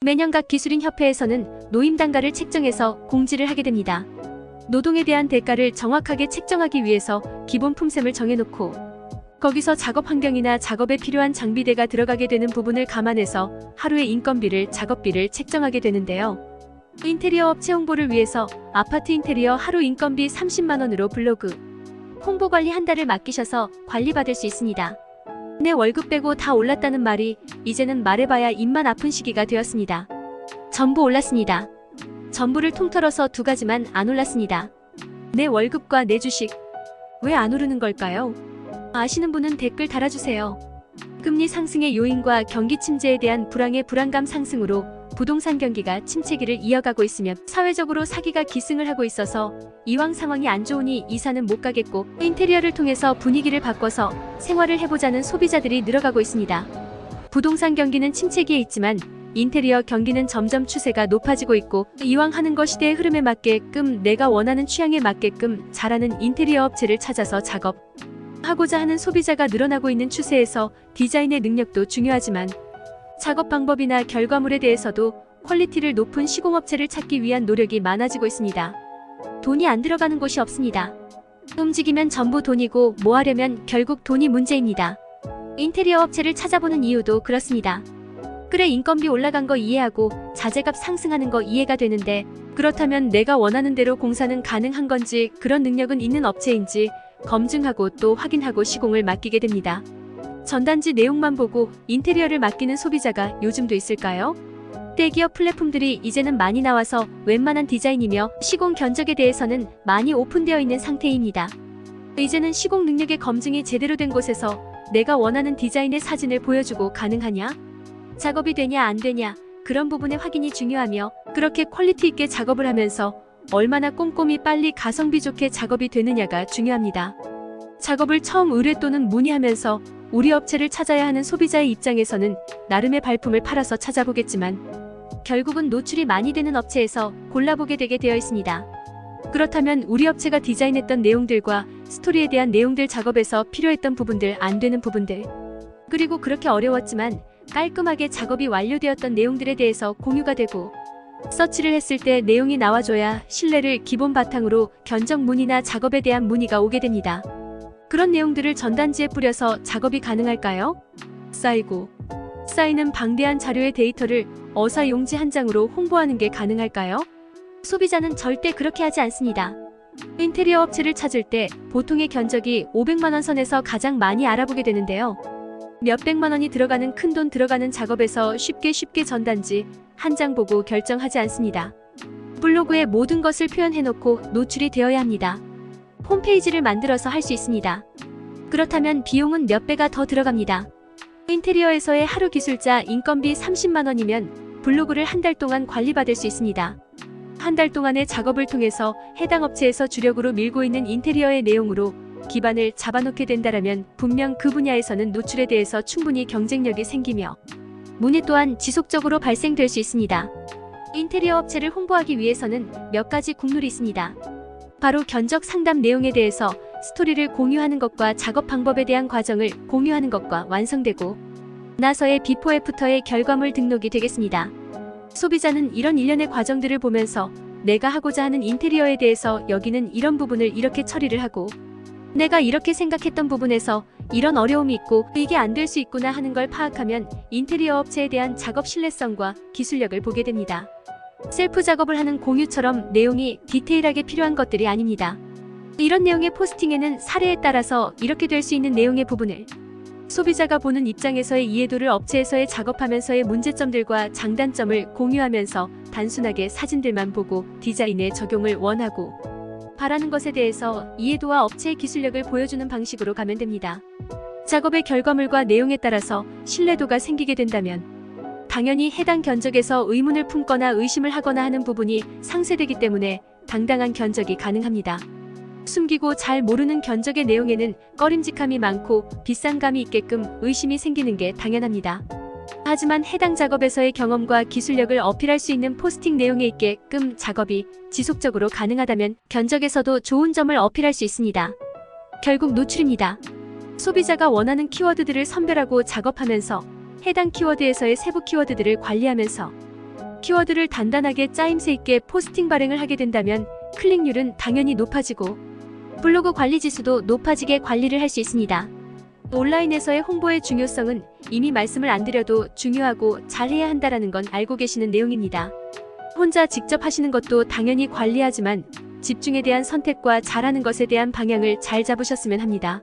매년 각 기술인협회에서는 노임단가를 책정해서 공지를 하게 됩니다. 노동에 대한 대가를 정확하게 책정하기 위해서 기본 품셈을 정해놓고 거기서 작업 환경이나 작업에 필요한 장비대가 들어가게 되는 부분을 감안해서 하루의 인건비를, 작업비를 책정하게 되는데요. 인테리어 업체 홍보를 위해서 아파트 인테리어 하루 인건비 30만원으로 블로그, 홍보 관리 한 달을 맡기셔서 관리받을 수 있습니다. 내 월급 빼고 다 올랐다는 말이 이제는 말해봐야 입만 아픈 시기가 되었습니다. 전부 올랐습니다. 전부를 통틀어서 두 가지만 안 올랐습니다. 내 월급과 내 주식. 왜 안 오르는 걸까요? 아시는 분은 댓글 달아주세요. 금리 상승의 요인과 경기 침체에 대한 불안감 상승으로 부동산 경기가 침체기를 이어가고 있으며 사회적으로 사기가 기승을 하고 있어서 이왕 상황이 안 좋으니 이사는 못 가겠고 인테리어를 통해서 분위기를 바꿔서 생활을 해보자는 소비자들이 늘어가고 있습니다. 부동산 경기는 침체기에 있지만 인테리어 경기는 점점 추세가 높아지고 있고 이왕 하는 거 시대의 흐름에 맞게끔 내가 원하는 취향에 맞게끔 잘하는 인테리어 업체를 찾아서 작업하고자 하는 소비자가 늘어나고 있는 추세에서 디자인의 능력도 중요하지만 작업 방법이나 결과물에 대해서도 퀄리티를 높은 시공업체를 찾기 위한 노력이 많아지고 있습니다. 돈이 안 들어가는 곳이 없습니다. 움직이면 전부 돈이고 뭐 하려면 결국 돈이 문제입니다. 인테리어 업체를 찾아보는 이유도 그렇습니다. 그래, 인건비 올라간 거 이해하고 자재값 상승하는 거 이해가 되는데 그렇다면 내가 원하는 대로 공사는 가능한 건지 그런 능력은 있는 업체인지 검증하고 또 확인하고 시공을 맡기게 됩니다. 전단지 내용만 보고 인테리어를 맡기는 소비자가 요즘도 있을까요? 대기업 플랫폼들이 이제는 많이 나와서 웬만한 디자인이며 시공 견적에 대해서는 많이 오픈되어 있는 상태입니다. 이제는 시공 능력의 검증이 제대로 된 곳에서 내가 원하는 디자인의 사진을 보여주고 가능하냐? 작업이 되냐 안 되냐 그런 부분의 확인이 중요하며 그렇게 퀄리티 있게 작업을 하면서 얼마나 꼼꼼히 빨리 가성비 좋게 작업이 되느냐가 중요합니다. 작업을 처음 의뢰 또는 문의하면서 우리 업체를 찾아야 하는 소비자의 입장에서는 나름의 발품을 팔아서 찾아보겠지만 결국은 노출이 많이 되는 업체에서 골라보게 되게 되어 있습니다. 그렇다면 우리 업체가 디자인했던 내용들과 스토리에 대한 내용들, 작업에서 필요했던 부분들, 안 되는 부분들, 그리고 그렇게 어려웠지만 깔끔하게 작업이 완료되었던 내용들에 대해서 공유가 되고 서치를 했을 때 내용이 나와줘야 신뢰를 기본 바탕으로 견적 문의나 작업에 대한 문의가 오게 됩니다. 그런 내용들을 전단지에 뿌려서 작업이 가능할까요? 쌓이는 방대한 자료의 데이터를 어사 용지 한 장으로 홍보하는 게 가능할까요? 소비자는 절대 그렇게 하지 않습니다. 인테리어 업체를 찾을 때 보통의 견적이 500만원 선에서 가장 많이 알아보게 되는데요. 몇백만원이 들어가는 큰돈 들어가는 작업에서 쉽게 전단지 한 장 보고 결정하지 않습니다. 블로그에 모든 것을 표현해놓고 노출이 되어야 합니다. 홈페이지를 만들어서 할 수 있습니다. 그렇다면 비용은 몇 배가 더 들어갑니다. 인테리어에서의 하루 기술자 인건비 30만원이면 블로그를 한 달 동안 관리받을 수 있습니다. 한 달 동안의 작업을 통해서 해당 업체에서 주력으로 밀고 있는 인테리어의 내용으로 기반을 잡아놓게 된다면 분명 그 분야에서는 노출에 대해서 충분히 경쟁력이 생기며 문의 또한 지속적으로 발생될 수 있습니다. 인테리어 업체를 홍보하기 위해서는 몇 가지 국룰이 있습니다. 바로 견적 상담 내용에 대해서 스토리를 공유하는 것과 작업 방법에 대한 과정을 공유하는 것과 완성되고 나서의 비포 애프터의 결과물 등록이 되겠습니다. 소비자는 이런 일련의 과정들을 보면서 내가 하고자 하는 인테리어에 대해서 여기는 이런 부분을 이렇게 처리를 하고 내가 이렇게 생각했던 부분에서 이런 어려움이 있고 이게 안 될 수 있구나 하는 걸 파악하면 인테리어 업체에 대한 작업 신뢰성과 기술력을 보게 됩니다. 셀프 작업을 하는 공유처럼 내용이 디테일하게 필요한 것들이 아닙니다. 이런 내용의 포스팅에는 사례에 따라서 이렇게 될 수 있는 내용의 부분을 소비자가 보는 입장에서의 이해도를 업체에서의 작업하면서의 문제점들과 장단점을 공유하면서 단순하게 사진들만 보고 디자인에 적용을 원하고 바라는 것에 대해서 이해도와 업체의 기술력을 보여주는 방식으로 가면 됩니다. 작업의 결과물과 내용에 따라서 신뢰도가 생기게 된다면 당연히 해당 견적에서 의문을 품거나 의심을 하거나 하는 부분이 상쇄되기 때문에 당당한 견적이 가능합니다. 숨기고 잘 모르는 견적의 내용에는 꺼림직함이 많고 비싼 감이 있게끔 의심이 생기는 게 당연합니다. 하지만 해당 작업에서의 경험과 기술력을 어필할 수 있는 포스팅 내용에 있게끔 작업이 지속적으로 가능하다면 견적에서도 좋은 점을 어필할 수 있습니다. 결국 노출입니다. 소비자가 원하는 키워드들을 선별하고 작업하면서 해당 키워드에서의 세부 키워드들을 관리하면서 키워드를 단단하게 짜임새 있게 포스팅 발행을 하게 된다면 클릭률은 당연히 높아지고 블로그 관리 지수도 높아지게 관리를 할 수 있습니다. 온라인에서의 홍보의 중요성은 이미 말씀을 안 드려도 중요하고 잘해야 한다는 건 알고 계시는 내용입니다. 혼자 직접 하시는 것도 당연히 관리하지만 집중에 대한 선택과 잘하는 것에 대한 방향을 잘 잡으셨으면 합니다.